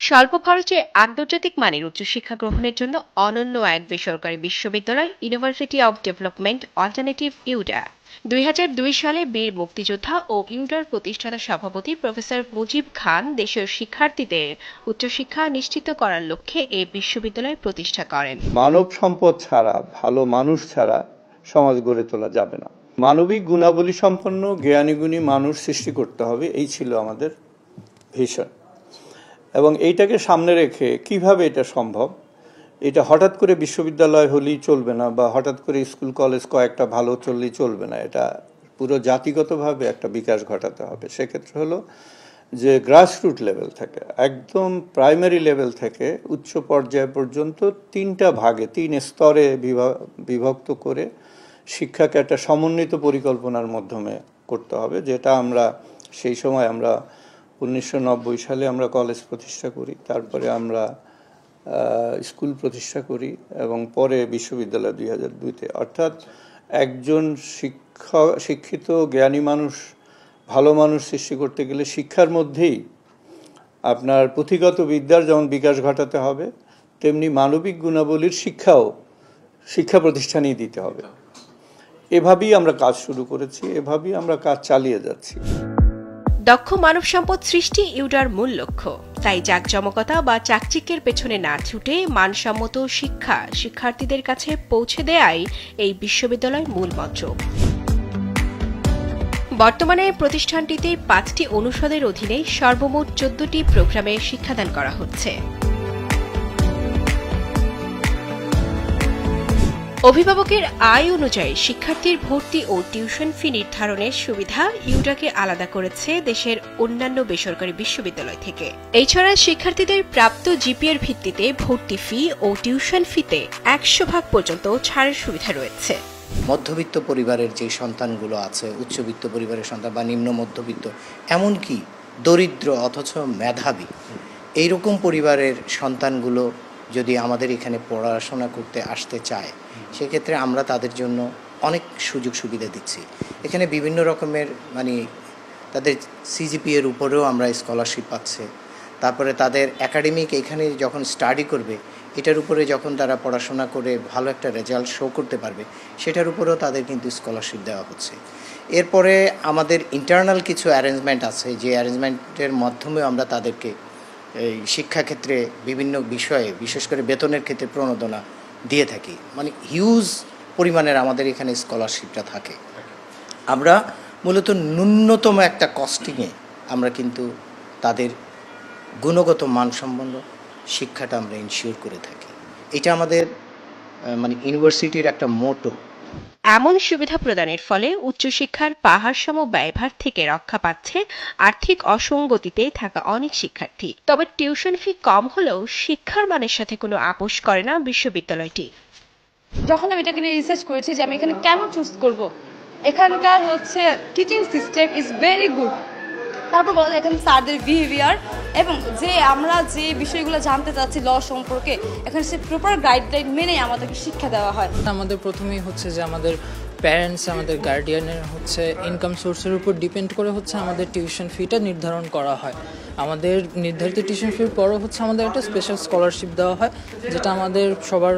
স্বল্প খরচে আন্তর্জাতিক মানের উচ্চশিক্ষা গ্রহণের জন্য অনন্য এক বেসরকারি বিশ্ববিদ্যালয় ইউনিভার্সিটি অব ডেভেলপমেন্ট অল্টারনেটিভ ইউডা। 2002 সালে বীর মুক্তিযোদ্ধা ও ইউডার প্রতিষ্ঠাতা সভাপতি প্রফেসর মুজিব খান দেশের শিক্ষার্থীদের উচ্চশিক্ষা নিশ্চিত করার লক্ষ্যে এই বিশ্ববিদ্যালয় প্রতিষ্ঠা করেন। মানব সম্পদ ছাড়া, ভালো মানুষ ছাড়া সমাজ গড়ে তোলা যাবে না। মানবিক গুণাবলী সম্পন্ন জ্ঞানীগুণী মানুষ সৃষ্টি করতে হবে, এই ছিল আমাদের ভিশন। এবং এইটাকে সামনে রেখে কিভাবে এটা সম্ভব, এটা হঠাৎ করে বিশ্ববিদ্যালয় হলেই চলবে না, বা হঠাৎ করে স্কুল কলেজ কয়েকটা ভালো চললেই চলবে না। এটা পুরো জাতিগতভাবে একটা বিকাশ ঘটাতে হবে। সেক্ষেত্রে হলো যে গ্রাসরুট লেভেল থেকে, একদম প্রাইমারি লেভেল থেকে উচ্চ পর্যায় পর্যন্ত 3টা ভাগে, 3 স্তরে বিভক্ত করে শিক্ষাকে একটা সমন্বিত পরিকল্পনার মাধ্যমে করতে হবে। যেটা আমরা সেই সময় আমরা 1990 সালে আমরা কলেজ প্রতিষ্ঠা করি, তারপরে আমরা স্কুল প্রতিষ্ঠা করি এবং পরে বিশ্ববিদ্যালয় 2002-তে। অর্থাৎ একজন শিক্ষিত জ্ঞানী মানুষ, ভালো মানুষ সৃষ্টি করতে গেলে শিক্ষার মধ্যেই আপনার পুঁথিগত বিদ্যার যেমন বিকাশ ঘটাতে হবে, তেমনি মানবিক গুণাবলীর শিক্ষা প্রতিষ্ঠানেই দিতে হবে। এভাবেই আমরা কাজ শুরু করেছি, এভাবেই আমরা কাজ চালিয়ে যাচ্ছি। দক্ষ মানব সম্পদ সৃষ্টি ইউডার মূল লক্ষ্য। তাই জাঁকজমকতা বা চাকচিক্যের পেছনে না ছুটে মানসম্মত শিক্ষা শিক্ষার্থীদের কাছে পৌঁছে দেয়াই এই বিশ্ববিদ্যালয়ের মূল মন্ত্র। বর্তমানে প্রতিষ্ঠানটিতে 5টি অনুষদের অধীনে সর্বমোট 14টি প্রোগ্রামে শিক্ষাদান করা হচ্ছে। অভিভাবকের আয় অনুযায়ী শিক্ষার্থীর ভর্তি ও টিউশন ফি নির্ধারণের সুবিধা ইউডাকে আলাদা করেছে দেশের অন্যান্য বেসরকারি বিশ্ববিদ্যালয় থেকে। এছাড়া শিক্ষার্থীদের প্রাপ্ত জিপিএর ভিত্তিতে ভর্তি ফি ও টিউশন ফিতে 100% পর্যন্ত ছাড়ের সুবিধা রয়েছে। মধ্যবিত্ত পরিবারের যে সন্তানগুলো আছে, উচ্চবিত্ত পরিবারের সন্তান বা নিম্ন মধ্যবিত্ত, এমনকি দরিদ্র অথচ মেধাবী, এইরকম পরিবারের সন্তানগুলো যদি আমাদের এখানে পড়াশোনা করতে আসতে চায়, সেক্ষেত্রে আমরা তাদের জন্য অনেক সুযোগ সুবিধা দিচ্ছি। এখানে বিভিন্ন রকমের তাদের সিজিপিএর উপরেও আমরা স্কলারশিপ পাচ্ছে। তারপরে তাদের একাডেমিক এখানে যখন স্টাডি করবে, এটার উপরে যখন তারা পড়াশোনা করে ভালো একটা রেজাল্ট শো করতে পারবে, সেটার উপরেও তাদের কিন্তু স্কলারশিপ দেওয়া হচ্ছে। এরপরে আমাদের ইন্টারনাল কিছু অ্যারেঞ্জমেন্ট আছে, যে অ্যারেঞ্জমেন্টের মাধ্যমে আমরা তাদেরকে এই শিক্ষাক্ষেত্রে বিভিন্ন বিষয়ে, বিশেষ করে বেতনের ক্ষেত্রে প্রণোদনা দিয়ে থাকি। হিউজ পরিমাণের আমাদের এখানে স্কলারশিপটা থাকে। আমরা মূলত ন্যূনতম একটা কস্টিংয়ে আমরা কিন্তু তাদের গুণগত মানসম্পন্ন শিক্ষাটা আমরা ইনশিওর করে থাকি। এটা আমাদের ইউনিভার্সিটির একটা মোটো। এমন সুবিধা প্রদানের ফলে উচ্চশিক্ষার পাহাড়সম ব্যয়ভার থেকে রক্ষা পাচ্ছে আর্থিক অসঙ্গতিতে থাকা অনেক শিক্ষার্থী। তবে টিউশন ফি কম হলেও শিক্ষার মানের সাথে কোনো আপোষ করে না বিশ্ববিদ্যালয়টি। যখন আমি এটাকে নিয়ে রিসার্চ করেছি যে আমি এখানে কেন চুজ করব, এখানকার teaching system is very good. তারপর বলা যায় এখানে স্যারদের বিহেভিয়ার এবং যে আমরা যে বিষয়গুলো জানতে চাচ্ছি ল সম্পর্কে, এখানে সে প্রপার গাইডলাইন মেনে আমাদেরকে শিক্ষা দেওয়া হয়। আমাদের প্রথমেই যে আমাদের প্যারেন্টস, আমাদের গার্ডিয়ানের ইনকাম সোর্সের উপর ডিপেন্ড করে আমাদের টিউশন ফিটা নির্ধারণ করা হয়। আমাদের নির্ধারিত টিউশন ফির পরও আমাদের একটা স্পেশাল স্কলারশিপ দেওয়া হয়, যেটা আমাদের সবার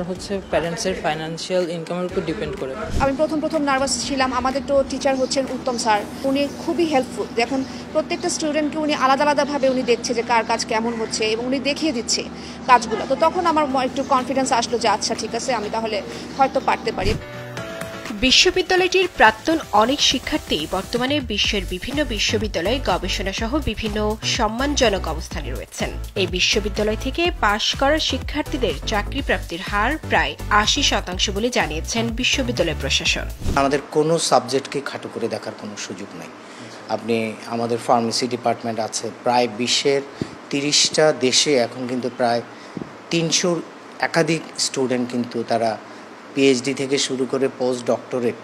প্যারেন্টসের ফাইন্যান্সিয়াল ইনকামের উপর ডিপেন্ড করে। আমি প্রথম নার্ভাস ছিলাম। আমাদের তো টিচার হচ্ছেন উত্তম স্যার, উনি খুবই হেল্পফুল। দেখুন প্রত্যেকটা স্টুডেন্টকে উনি আলাদাভাবে উনি দেখছে যে কার কাজ কেমন হচ্ছে এবং উনি দেখিয়ে দিচ্ছে কাজগুলো। তো তখন আমার একটু কনফিডেন্স আসলো যে আচ্ছা ঠিক আছে, আমি তাহলে হয়তো পারতে পারি। বিশ্ববিদ্যালয়টির প্রাক্তন অনেক শিক্ষার্থী বর্তমানে বিশ্বের বিভিন্ন বিশ্ববিদ্যালয়ে গবেষণা সহ বিভিন্ন সম্মানজনক অবস্থানে রয়েছেন। এই বিশ্ববিদ্যালয় থেকে পাশ করা শিক্ষার্থীদের চাকরি প্রাপ্তির হার প্রায় 80% বলে জানিয়েছেন বিশ্ববিদ্যালয় প্রশাসন। আমাদের কোনো সাবজেক্টকে খাটো করে দেখার কোনো সুযোগ নেই। আপনি আমাদের ফার্মেসি ডিপার্টমেন্ট আছে, প্রায় বিশ্বের 30টা দেশে এখন কিন্তু প্রায় 300 একাধিক স্টুডেন্ট কিন্তু তারা পিএইচডি থেকে শুরু করে পোস্ট ডক্টরেট,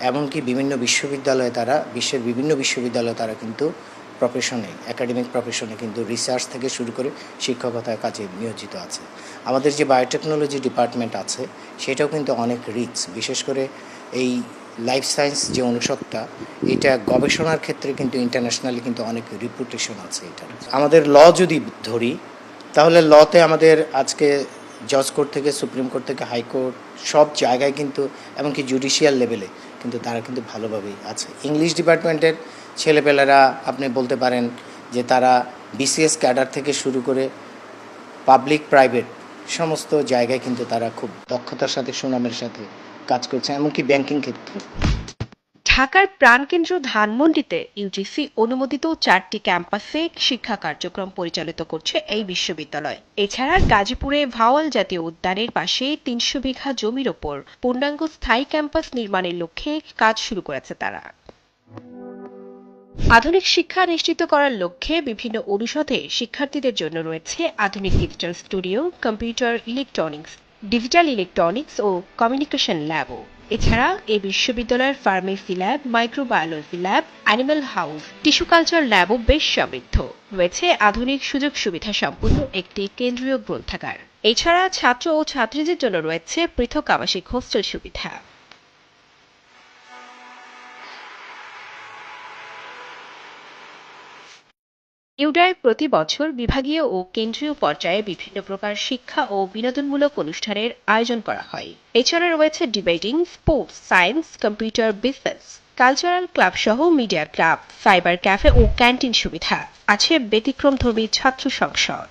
এমনকি বিভিন্ন বিশ্ববিদ্যালয়ে তারা, বিশ্বের বিভিন্ন বিশ্ববিদ্যালয়ে তারা কিন্তু প্রফেশনে, একাডেমিক প্রফেশনে কিন্তু রিসার্চ থেকে শুরু করে শিক্ষকতার কাজে নিয়োজিত আছে। আমাদের যে বায়োটেকনোলজি ডিপার্টমেন্ট আছে সেটাও কিন্তু অনেক রিচ, বিশেষ করে এই লাইফ সায়েন্স যে অনুষদটা, এটা গবেষণার ক্ষেত্রে কিন্তু ইন্টারন্যাশনালি কিন্তু অনেক রিপুটেশন আছে এটার। আমাদের ল যদি ধরি, তাহলে লতে আমাদের আজকে জজ কোর্ট থেকে সুপ্রিম কোর্ট থেকে হাইকোর্ট সব জায়গায় কিন্তু এমনকি জুডিশিয়াল লেভেলে কিন্তু তারা কিন্তু ভালোভাবেই আছে। ইংলিশ ডিপার্টমেন্টের ছেলেপেলেরা আপনি বলতে পারেন যে তারা বিসিএস ক্যাডার থেকে শুরু করে পাবলিক প্রাইভেট সমস্ত জায়গায় কিন্তু তারা খুব দক্ষতার সাথে সুনামের সাথে কাজ করছে, এমনকি ব্যাংকিং ক্ষেত্রে। ঢাকার প্রাণকেন্দ্র ধানমন্ডিতে ইউজিসি অনুমোদিত 4টি ক্যাম্পাসে শিক্ষা কার্যক্রম পরিচালিত করছে এই বিশ্ববিদ্যালয়। এছাড়া গাজীপুরে ভাওয়াল জাতীয় উদ্যানের পাশে 300 বিঘা জমির ওপর পূর্ণাঙ্গ স্থায়ী ক্যাম্পাস নির্মাণের লক্ষ্যে কাজ শুরু করেছে তারা। আধুনিক শিক্ষা নিশ্চিত করার লক্ষ্যে বিভিন্ন অনুষদে শিক্ষার্থীদের জন্য রয়েছে আধুনিক digital studio, computer, digital electronics ও কমিউনিকেশন ল্যাবও। এছাড়া এই বিশ্ববিদ্যালয়ের pharmacy lab, microbiology lab, animal house, tissue culture ল্যাবও বেশ সমৃদ্ধ। রয়েছে আধুনিক সুযোগ সুবিধা সম্পন্ন একটি কেন্দ্রীয় গ্রন্থাগার। এছাড়া ছাত্র ও ছাত্রীদের জন্য রয়েছে পৃথক আবাসিক হোস্টেল সুবিধা। ইউডায় প্রতি বছর বিভাগীয় ও কেন্দ্রীয় পর্যায়ে বিভিন্ন প্রকার শিক্ষা ও বিনোদনমূলক অনুষ্ঠানের আয়োজন করা হয়। এছাড়া রয়েছে debating, sports, science, computer, business, cultural club সহ মিডিয়া ক্লাব, সাইবার ক্যাফে ও ক্যান্টিন সুবিধা। আছে ব্যতিক্রমধর্মী ছাত্র সংসদ।